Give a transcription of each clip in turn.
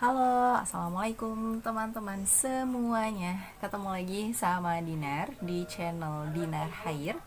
Halo, assalamualaikum teman-teman semuanya. Ketemu lagi sama Dinar di channel Dinar Hair.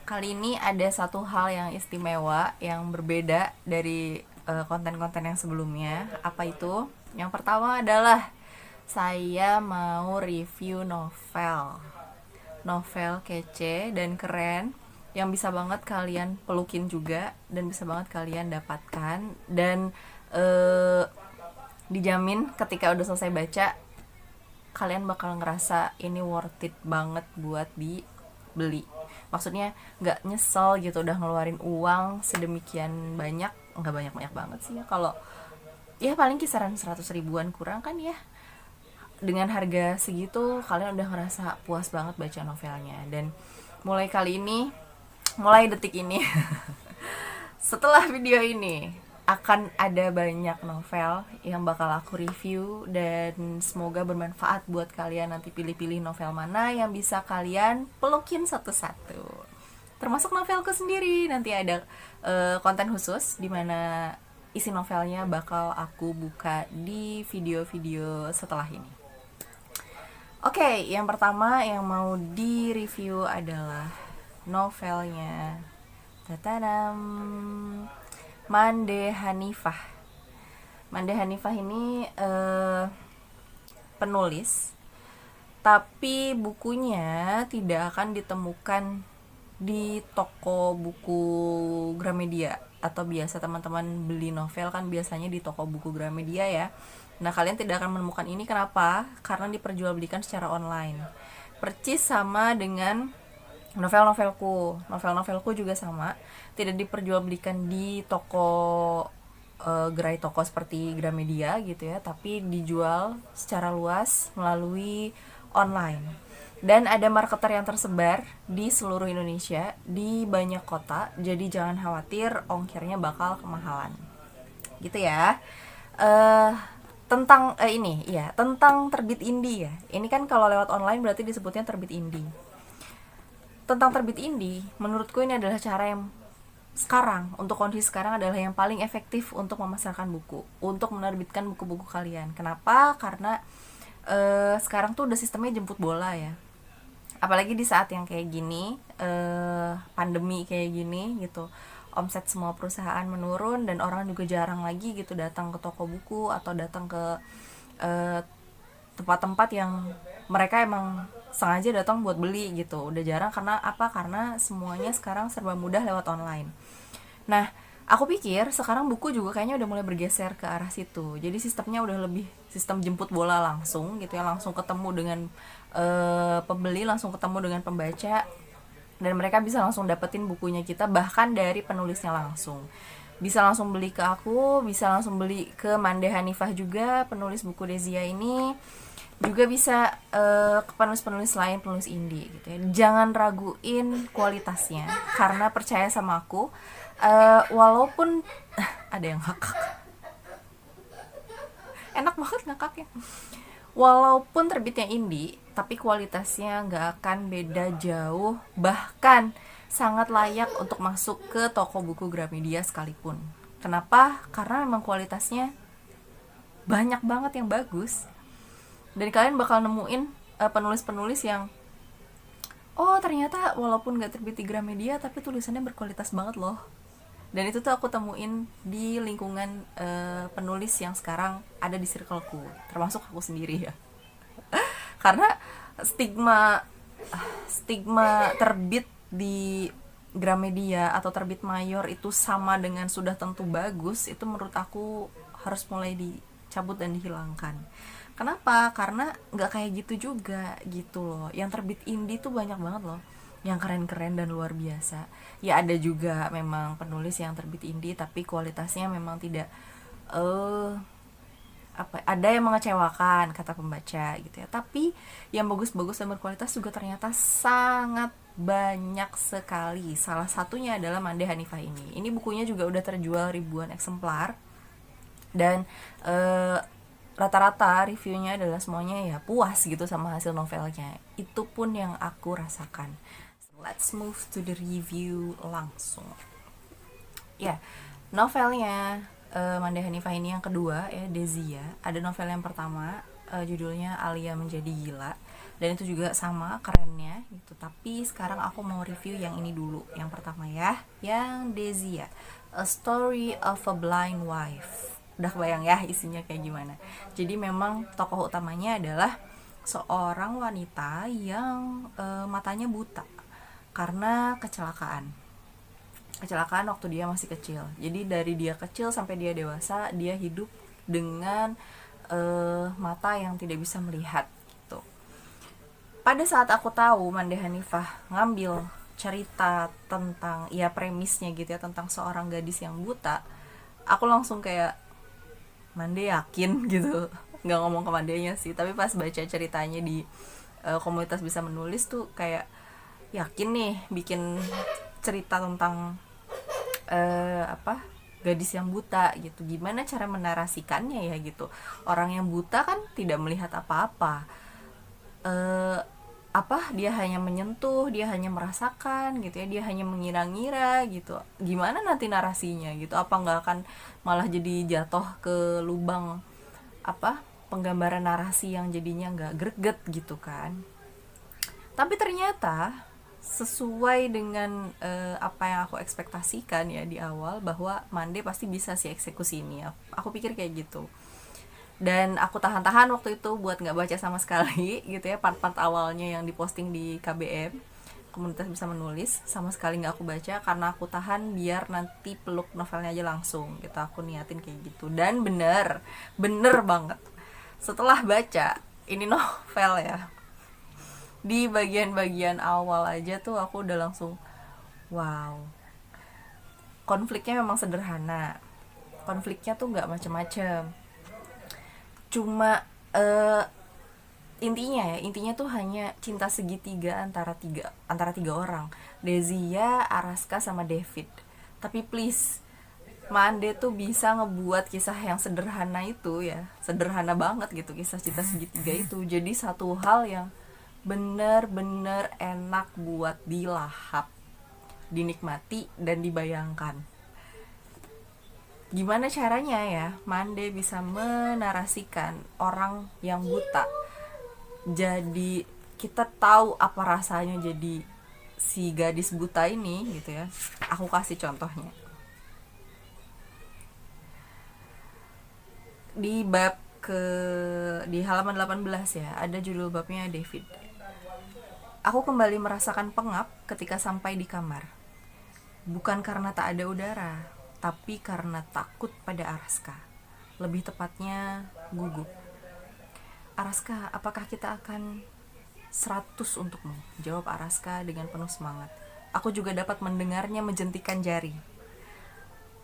Kali ini ada satu hal yang istimewa, yang berbeda dari konten-konten yang sebelumnya. Apa itu? Yang pertama adalah saya mau review novel. Novel kece dan keren yang bisa banget kalian pelukin juga dan bisa banget kalian dapatkan dan eh, dijamin ketika udah selesai baca kalian bakal ngerasa ini worth it banget buat dibeli. Maksudnya nggak nyesel gitu udah ngeluarin uang sedemikian banyak. Nggak banyak-banyak banget sih ya, kalau ya paling kisaran 100 ribuan kurang kan ya. Dengan harga segitu kalian udah ngerasa puas banget baca novelnya. Dan mulai kali ini, mulai detik ini setelah video ini akan ada banyak novel yang bakal aku review dan semoga bermanfaat buat kalian. Nanti pilih-pilih novel mana yang bisa kalian pelukin satu-satu, termasuk novelku sendiri. Nanti ada konten khusus dimana isi novelnya bakal aku buka di video-video setelah ini. Oke, yang pertama yang mau di review adalah novelnya Tatanam, Mande Hanifah. Mande Hanifah ini penulis, tapi bukunya tidak akan ditemukan di toko buku Gramedia. Atau biasa teman-teman beli novel kan biasanya di toko buku Gramedia ya. Nah, kalian tidak akan menemukan ini. Kenapa? Karena diperjualbelikan secara online. Percis sama dengan novel-novelku juga sama, tidak diperjualbelikan di toko gerai toko seperti Gramedia gitu ya, tapi dijual secara luas melalui online. Dan ada marketer yang tersebar di seluruh Indonesia, di banyak kota, jadi jangan khawatir ongkirnya bakal kemahalan gitu ya. Tentang ini ya, tentang terbit indie ya. Ini kan kalau lewat online berarti disebutnya terbit indie. Tentang terbit indie, menurutku ini adalah cara yang sekarang, untuk kondisi sekarang adalah yang paling efektif untuk memasarkan buku, untuk menerbitkan buku-buku kalian. Kenapa? Karena sekarang tuh udah sistemnya jemput bola ya. Apalagi di saat yang kayak gini, pandemi kayak gini gitu, omset semua perusahaan menurun dan orang juga jarang lagi gitu datang ke toko buku atau datang ke eh, tempat-tempat yang mereka emang sengaja datang buat beli gitu. Udah jarang. Karena apa? Karena semuanya sekarang serba mudah lewat online. Nah, aku pikir sekarang buku juga kayaknya udah mulai bergeser ke arah situ. Jadi sistemnya udah lebih sistem jemput bola langsung gitu ya, langsung ketemu dengan pembeli, langsung ketemu dengan pembaca, dan mereka bisa langsung dapetin bukunya kita, bahkan dari penulisnya langsung. Bisa langsung beli ke aku, bisa langsung beli ke Mande Hanifah juga, penulis buku Dezia ini. Juga bisa ke penulis-penulis lain, penulis indie gitu ya. Jangan raguin kualitasnya, karena percaya sama aku, walaupun ada yang ngakak, enak banget ngakaknya. Walaupun terbitnya indie, tapi kualitasnya nggak akan beda jauh, bahkan sangat layak untuk masuk ke toko buku Gramedia sekalipun. Kenapa? Karena memang kualitasnya banyak banget yang bagus. Dan kalian bakal nemuin penulis-penulis yang ternyata walaupun gak terbit di Gramedia tapi tulisannya berkualitas banget loh. Dan itu tuh aku temuin di lingkungan penulis yang sekarang ada di circleku, termasuk aku sendiri ya. Karena stigma stigma terbit di Gramedia atau terbit mayor itu sama dengan sudah tentu bagus, itu menurut aku harus mulai dicabut dan dihilangkan. Kenapa? Karena nggak kayak gitu juga gitu loh. Yang terbit indie tuh banyak banget loh, yang keren-keren dan luar biasa. Ya ada juga memang penulis yang terbit indie tapi kualitasnya memang tidak ada yang mengecewakan kata pembaca gitu ya. Tapi yang bagus-bagus dan berkualitas juga ternyata sangat banyak sekali. Salah satunya adalah Mande Hanifah ini. Ini bukunya juga udah terjual ribuan eksemplar dan rata-rata reviewnya adalah semuanya ya puas gitu sama hasil novelnya. Itu pun yang aku rasakan. Let's move to the review langsung. Ya, novelnya Manda Hanifah ini yang kedua ya, Dezia. Ada novel yang pertama, judulnya Alia Menjadi Gila, dan itu juga sama kerennya gitu. Tapi sekarang aku mau review yang ini dulu, yang pertama ya, yang Dezia, A Story of a Blind Wife. Udah kebayang ya isinya kayak gimana. Jadi memang tokoh utamanya adalah seorang wanita yang matanya buta karena kecelakaan waktu dia masih kecil. Jadi dari dia kecil sampai dia dewasa, dia hidup dengan mata yang tidak bisa melihat gitu. Pada saat aku tahu Manda Hanifah ngambil cerita tentang ya premisnya gitu ya, tentang seorang gadis yang buta, aku langsung kayak, Mande yakin gitu. Nggak ngomong ke Mandenya sih, tapi pas baca ceritanya di komunitas bisa menulis tuh kayak yakin nih bikin cerita tentang gadis yang buta gitu. Gimana cara menarasikannya ya gitu. Orang yang buta kan tidak melihat apa-apa. Dia hanya menyentuh, dia hanya merasakan gitu ya, dia hanya mengira-ngira gitu. Gimana nanti narasinya gitu? Apa nggak akan malah jadi jatuh ke lubang penggambaran narasi yang jadinya nggak greget gitu kan? Tapi ternyata sesuai dengan apa yang aku ekspektasikan ya di awal, bahwa Mande pasti bisa sih eksekusi ini. Aku pikir kayak gitu. Dan aku tahan-tahan waktu itu buat nggak baca sama sekali gitu ya, part-part awalnya yang diposting di KBM, komunitas bisa menulis, sama sekali nggak aku baca karena aku tahan biar nanti peluk novelnya aja langsung gitu. Aku niatin kayak gitu, dan bener banget setelah baca ini novel ya, di bagian-bagian awal aja tuh aku udah langsung wow. Konfliknya memang sederhana, konfliknya tuh nggak macem-macem, cuma intinya tuh hanya cinta segitiga antara tiga orang, Dezia, Araska, sama David. Tapi please, Mande tuh bisa ngebuat kisah yang sederhana itu ya, sederhana banget gitu, kisah cinta segitiga itu jadi satu hal yang bener-bener enak buat dilahap, dinikmati, dan dibayangkan. Gimana caranya ya Mande bisa menarasikan orang yang buta, jadi kita tahu apa rasanya jadi si gadis buta ini gitu ya. Aku kasih contohnya di di halaman 18 ya, ada judul babnya David. Aku kembali merasakan pengap ketika sampai di kamar, bukan karena tak ada udara, tapi karena takut pada Araska. Lebih tepatnya gugup. Araska, apakah kita akan 100 untukmu? Jawab Araska dengan penuh semangat. Aku juga dapat mendengarnya menjentikan jari.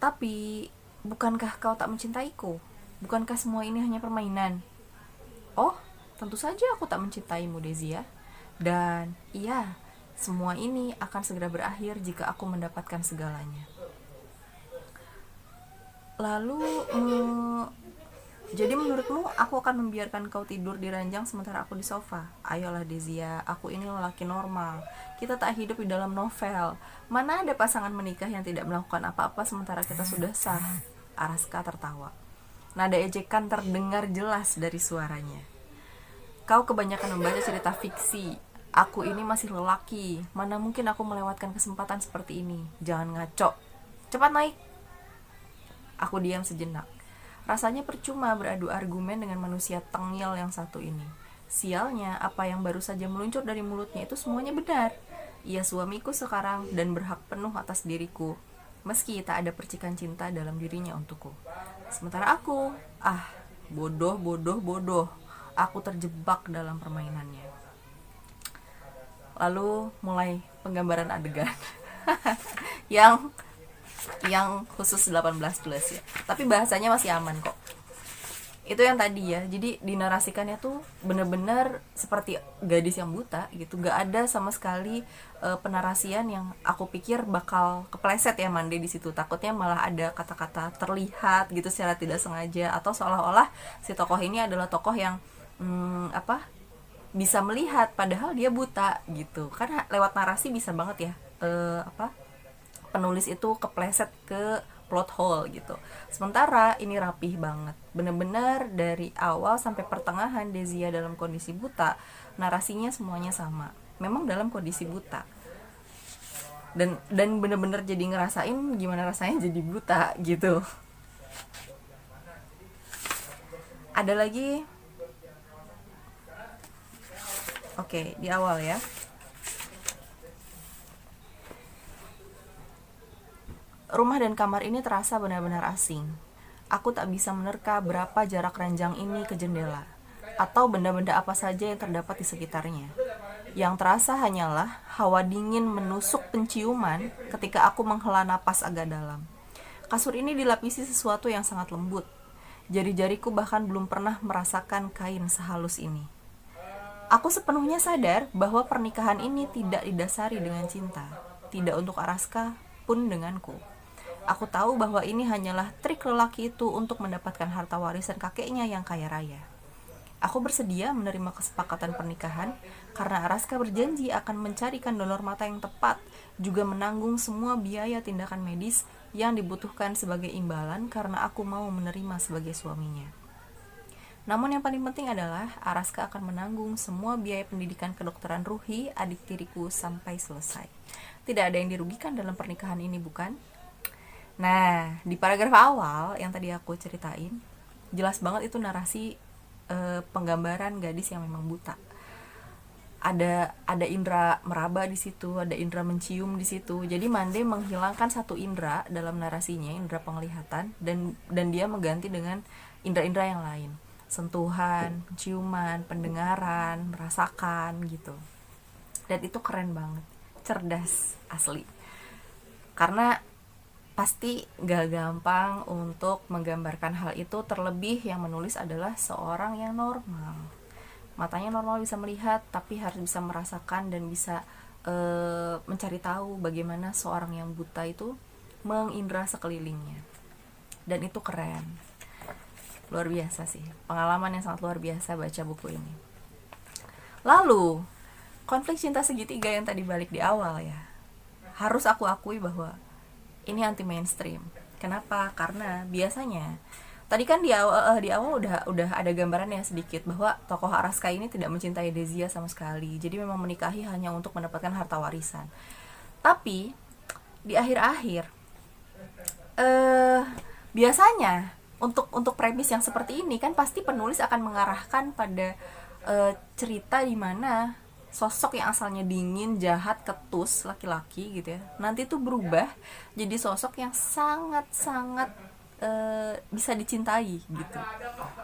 Tapi, bukankah kau tak mencintaiku? Bukankah semua ini hanya permainan? Oh, tentu saja aku tak mencintaimu, Dezia. Dan iya, semua ini akan segera berakhir jika aku mendapatkan segalanya. Lalu, jadi menurutmu aku akan membiarkan kau tidur di ranjang sementara aku di sofa? Ayolah Dezia, aku ini lelaki normal. Kita tak hidup di dalam novel. Mana ada pasangan menikah yang tidak melakukan apa-apa sementara kita sudah sah? Araska tertawa. Nada ejekan terdengar jelas dari suaranya. Kau kebanyakan membaca cerita fiksi. Aku ini masih lelaki. Mana mungkin aku melewatkan kesempatan seperti ini? Jangan ngaco. Cepat naik. Aku diam sejenak. Rasanya percuma beradu argumen dengan manusia tengil yang satu ini. Sialnya, apa yang baru saja meluncur dari mulutnya itu semuanya benar. Ia suamiku sekarang dan berhak penuh atas diriku, meski tak ada percikan cinta dalam dirinya untukku. Sementara aku, bodoh. Aku terjebak dalam permainannya. Lalu mulai penggambaran adegan yang khusus 18 plus ya. Tapi bahasanya masih aman kok. Itu yang tadi ya. Jadi dinarasikannya tuh bener-bener seperti gadis yang buta gitu. Gak ada sama sekali penarasian yang aku pikir bakal kepleset ya Mande di situ. Takutnya malah ada kata-kata terlihat gitu secara tidak sengaja, atau seolah-olah si tokoh ini adalah tokoh yang bisa melihat padahal dia buta gitu. Karena lewat narasi bisa banget ya penulis itu kepleset ke plot hole gitu. Sementara ini rapih banget, bener-bener dari awal sampai pertengahan Dezia dalam kondisi buta, narasinya semuanya sama, memang dalam kondisi buta, dan bener-bener jadi ngerasain gimana rasanya jadi buta gitu. Ada lagi, oke, di awal ya. Rumah dan kamar ini terasa benar-benar asing. Aku tak bisa menerka berapa jarak ranjang ini ke jendela, atau benda-benda apa saja yang terdapat di sekitarnya. Yang terasa hanyalah hawa dingin menusuk penciuman ketika aku menghela napas agak dalam. Kasur ini dilapisi sesuatu yang sangat lembut. Jari-jariku bahkan belum pernah merasakan kain sehalus ini. Aku sepenuhnya sadar bahwa pernikahan ini tidak didasari dengan cinta, tidak untuk Araska pun denganku. Aku tahu bahwa ini hanyalah trik lelaki itu untuk mendapatkan harta warisan kakeknya yang kaya raya. Aku bersedia menerima kesepakatan pernikahan karena Araska berjanji akan mencarikan donor mata yang tepat, juga menanggung semua biaya tindakan medis yang dibutuhkan sebagai imbalan karena aku mau menerima sebagai suaminya. Namun yang paling penting adalah Araska akan menanggung semua biaya pendidikan kedokteran Ruhi adik tiriku sampai selesai. Tidak ada yang dirugikan dalam pernikahan ini, bukan? Nah, di paragraf awal yang tadi aku ceritain, jelas banget itu narasi penggambaran gadis yang memang buta. Ada indera meraba di situ, ada indera mencium di situ. Jadi Mande menghilangkan satu indera dalam narasinya, indera penglihatan, dan dia mengganti dengan indera-indera yang lain. Sentuhan, ciuman, pendengaran, merasakan gitu. Dan itu keren banget, cerdas asli. Karena pasti gak gampang untuk menggambarkan hal itu, terlebih yang menulis adalah seorang yang normal. Matanya normal, bisa melihat, tapi harus bisa merasakan dan bisa mencari tahu bagaimana seorang yang buta itu mengindra sekelilingnya. Dan itu keren. Luar biasa sih. Pengalaman yang sangat luar biasa baca buku ini. Lalu, konflik cinta segitiga yang tadi balik di awal ya. Harus aku akui bahwa ini anti mainstream. Kenapa? Karena biasanya tadi kan di awal udah ada gambarannya sedikit bahwa tokoh Araska ini tidak mencintai Dezia sama sekali. Jadi memang menikahi hanya untuk mendapatkan harta warisan. Tapi di akhir-akhir biasanya untuk premis yang seperti ini kan pasti penulis akan mengarahkan pada cerita di mana sosok yang asalnya dingin, jahat, ketus, laki-laki gitu ya, nanti tuh berubah jadi sosok yang sangat-sangat bisa dicintai gitu,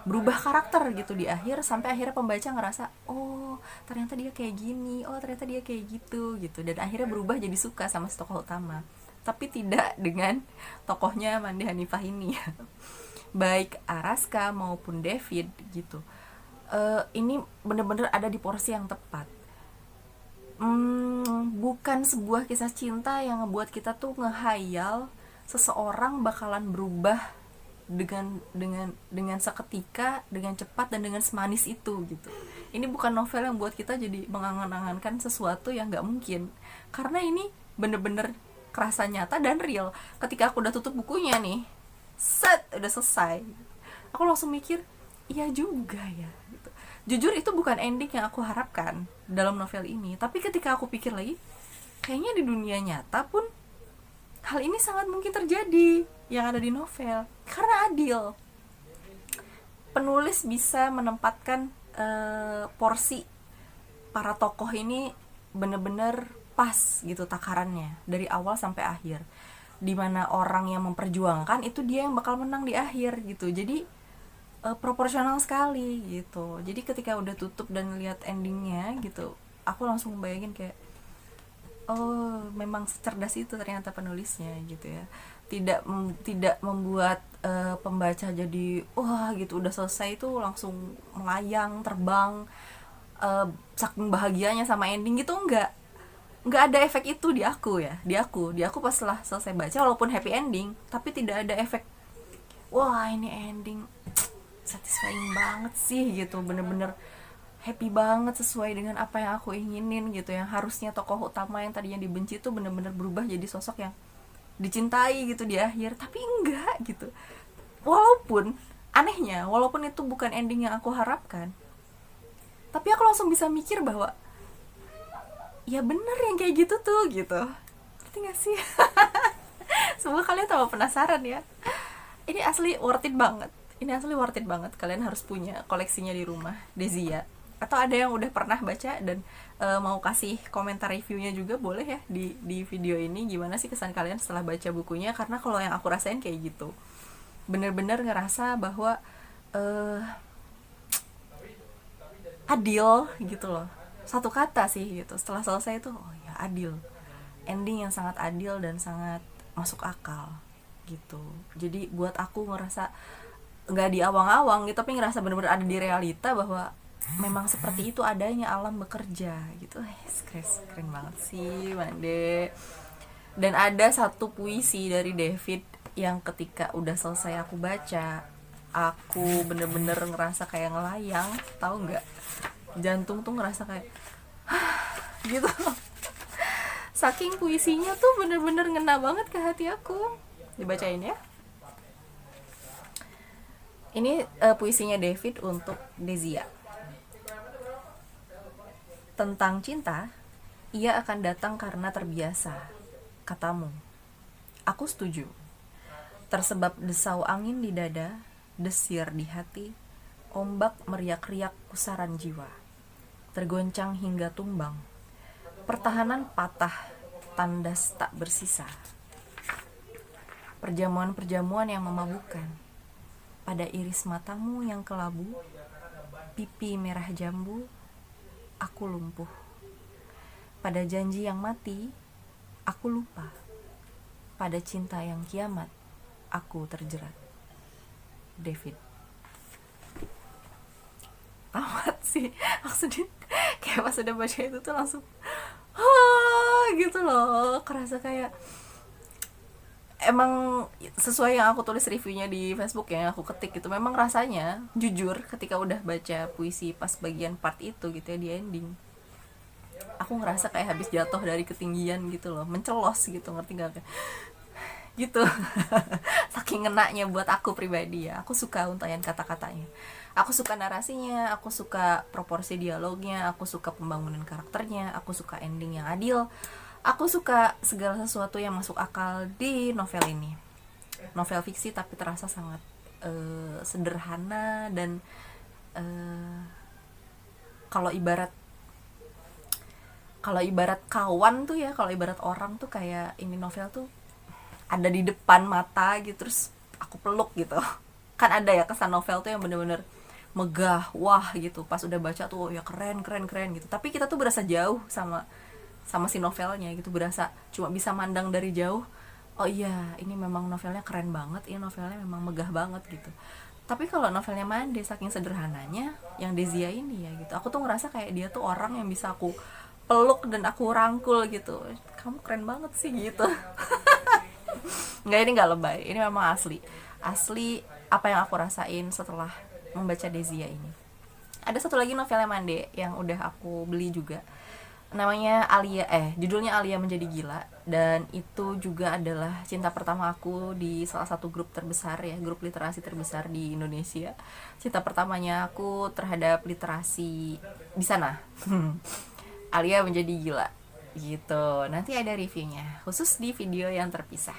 berubah karakter gitu di akhir, sampai akhirnya pembaca ngerasa oh ternyata dia kayak gini, oh ternyata dia kayak gitu, dan akhirnya berubah jadi suka sama si tokoh utama. Tapi tidak dengan tokohnya Mande Hanifah ini ya. Baik Araska maupun David gitu, ini bener-bener ada di porsi yang tepat. Bukan sebuah kisah cinta yang ngebuat kita tuh ngehayal seseorang bakalan berubah dengan seketika, dengan cepat, dan dengan semanis itu gitu. Ini bukan novel yang buat kita jadi mengangan-angankan sesuatu yang nggak mungkin, karena ini bener-bener kerasa nyata dan real. Ketika aku udah tutup bukunya nih, udah selesai, aku langsung mikir iya juga ya gitu. Jujur itu bukan ending yang aku harapkan dalam novel ini, tapi ketika aku pikir lagi, kayaknya di dunia nyata pun hal ini sangat mungkin terjadi yang ada di novel, karena adil. Penulis bisa menempatkan porsi para tokoh ini bener-bener pas gitu takarannya dari awal sampai akhir, dimana orang yang memperjuangkan itu dia yang bakal menang di akhir gitu. Jadi proporsional sekali gitu. Jadi ketika udah tutup dan lihat endingnya gitu, aku langsung bayangin kayak oh memang secerdas itu ternyata penulisnya gitu ya. Tidak membuat pembaca jadi wah gitu udah selesai itu langsung melayang terbang saking bahagianya sama ending gitu. Nggak ada efek itu di aku ya. Di aku pas setelah selesai baca, walaupun happy ending, tapi tidak ada efek wah ini ending satisfying banget sih gitu, bener-bener happy banget sesuai dengan apa yang aku inginin gitu. Yang harusnya tokoh utama yang tadinya dibenci tuh bener-bener berubah jadi sosok yang dicintai gitu di akhir, tapi enggak gitu. Walaupun anehnya, walaupun itu bukan ending yang aku harapkan, tapi aku langsung bisa mikir bahwa ya bener yang kayak gitu tuh gitu. Ngerti gak sih? Semoga kalian tambah penasaran ya. Ini asli worth it banget. Ini asli worth it banget. Kalian harus punya koleksinya di rumah, Dezia. Atau ada yang udah pernah baca dan mau kasih komentar reviewnya juga boleh ya di video ini. Gimana sih kesan kalian setelah baca bukunya? Karena kalau yang aku rasain kayak gitu, bener-bener ngerasa bahwa adil gitu loh. Satu kata sih gitu. Setelah selesai itu, oh ya adil. Ending yang sangat adil dan sangat masuk akal gitu. Jadi buat aku ngerasa nggak di awang-awang gitu, tapi ngerasa bener-bener ada di realita bahwa memang seperti itu adanya alam bekerja gitu. Keren banget sih Mande. Dan ada satu puisi dari David yang ketika udah selesai aku baca, aku bener-bener ngerasa kayak ngelayang, tahu nggak? Jantung tuh ngerasa kayak gitu. Saking puisinya tuh bener-bener ngena banget ke hati aku. Dibacain ya. Ini puisinya David untuk Dezia. Tentang cinta, ia akan datang karena terbiasa. Katamu, aku setuju. Tersebab desau angin di dada, desir di hati, ombak meriak-riak pusaran jiwa. Tergoncang hingga tumbang. Pertahanan patah, tandas tak bersisa. Perjamuan-perjamuan yang memabukkan. Pada iris matamu yang kelabu, pipi merah jambu, aku lumpuh. Pada janji yang mati, aku lupa. Pada cinta yang kiamat, aku terjerat. David. Tamat sih. Maksudnya kayak pas udah baca itu tuh langsung gitu loh. Kerasa kayak emang sesuai yang aku tulis reviewnya di Facebook yang aku ketik gitu. Memang rasanya jujur ketika udah baca puisi pas bagian part itu gitu ya, di ending, aku ngerasa kayak habis jatuh dari ketinggian gitu loh, mencelos gitu, ngerti gak gitu. Saking ngenaknya buat aku pribadi ya. Aku suka untayan kata-katanya, aku suka narasinya, aku suka proporsi dialognya, aku suka pembangunan karakternya, aku suka ending yang adil, aku suka segala sesuatu yang masuk akal di novel ini. Novel fiksi tapi terasa sangat sederhana dan kalau ibarat kawan tuh ya, kalau ibarat orang tuh kayak ini novel tuh ada di depan mata gitu, terus aku peluk gitu. Kan ada ya kesan novel tuh yang bener-bener megah, wah gitu, pas udah baca tuh ya keren gitu, tapi kita tuh berasa jauh sama si novelnya gitu, berasa cuma bisa mandang dari jauh. Oh iya, ini memang novelnya keren banget, ini novelnya memang megah banget gitu. Tapi kalau novelnya Mande, saking sederhananya yang Dezia ini ya gitu, aku tuh ngerasa kayak dia tuh orang yang bisa aku peluk dan aku rangkul gitu. Kamu keren banget sih gitu. Nggak, ini nggak lebay, ini memang asli apa yang aku rasain setelah membaca Dezia ini. Ada satu lagi novelnya Mande yang udah aku beli juga, namanya judulnya Alia Menjadi Gila, dan itu juga adalah cinta pertama aku di salah satu grup terbesar ya, grup literasi terbesar di Indonesia. Cinta pertamanya aku terhadap literasi di sana. Alia Menjadi Gila gitu. Nanti ada reviewnya khusus di video yang terpisah.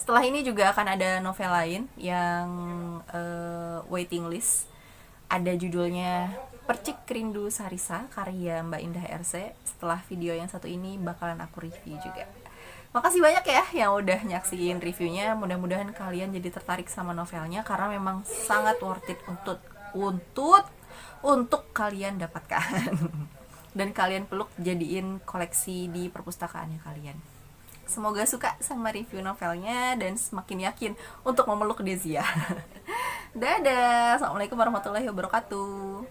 Setelah ini juga akan ada novel lain yang waiting list. Ada judulnya Percik Rindu Sarisa karya Mbak Indah RC. Setelah video yang satu ini bakalan aku review juga. Makasih banyak ya yang udah nyaksiin reviewnya. Mudah-mudahan kalian jadi tertarik sama novelnya karena memang sangat worth it untuk kalian dapatkan. Dan kalian peluk jadiin koleksi di perpustakaannya kalian. Semoga suka sama review novelnya dan semakin yakin untuk memeluk Dezia. Dadah, assalamualaikum warahmatullahi wabarakatuh.